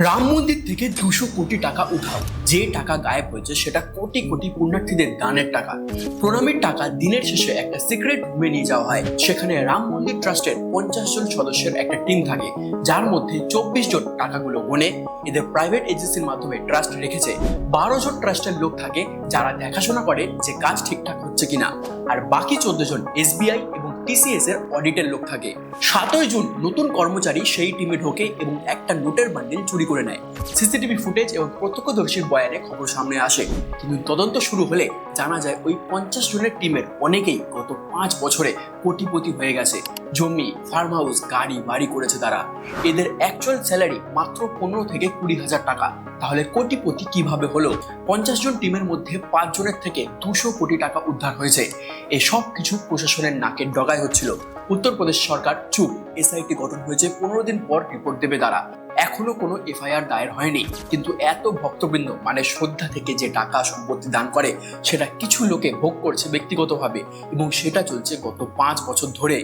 রাম মন্দির থেকে 200 কোটি টাকা উঠাও। যে টাকা গায়েব হয়েছে সেটা কোটি কোটি পুণ্যার্থীদের দানের টাকা। প্রণামীর টাকা দিনের শেষে একটা সিক্রেট রুমে নিয়ে যাওয়া হয়। সেখানে রাম মন্দির ট্রাস্টের 50 জন সদস্যের একটা টিম থাকে, যার মধ্যে 24 জন টাকাগুলো গোনে। এদের প্রাইভেট এজেন্সির মাধ্যমে ট্রাস্ট রেখেছে। 12 জন ট্রাস্টের লোক থাকে যারা দেখাশোনা করে যে কাজ ঠিকঠাক হচ্ছে কিনা, আর বাকি 14 জন এসবিআই এবং টিসিএস এর অডিটের লোক থাকে। 7ই জুন নতুন কর্মচারী সেই টিমে ঢোকে এবং একটা নোটের বান্ডিল চুরি করে নেয়। সিসিটিভি ফুটেজ এবং প্রত্যক্ষদর্শীর বয়ানে খবর সামনে আসে, কিন্তু তদন্ত শুরু হলে জানা যায় ওই 50 জনের টিমের অনেকেই গত 5 বছরে কোটিপতি হয়ে গেছে। জমি, ফার্ম হাউস, গাড়ি বাড়ি করেছে তারা। এদের অ্যাকচুয়াল স্যালারি মাত্র 15 থেকে 20 হাজার টাকা। তাহলে কোটিপতি কিভাবে হলো? 50 জন টিমের মধ্যে 5 জনের থেকে 200 কোটি টাকা উদ্ধার হয়েছে। এসব কিছু প্রশাসনের নাকের ডগায় হচ্ছিল। উত্তরপ্রদেশ সরকার চুপ। এসআইটি গঠন হয়েছে, 15 দিন পর রিপোর্ট দেবে তারা। এখনো কোনো এফআইআর দায়ের হয়নি, কিন্তু এত ভক্তবৃন্দ মানে শ্রদ্ধা থেকে যে টাকা সম্পত্তি দান করে সেটা কিছু লোকে ভোগ করছে ব্যক্তিগতভাবে, এবং সেটা চলছে গত 5 বছর ধরে।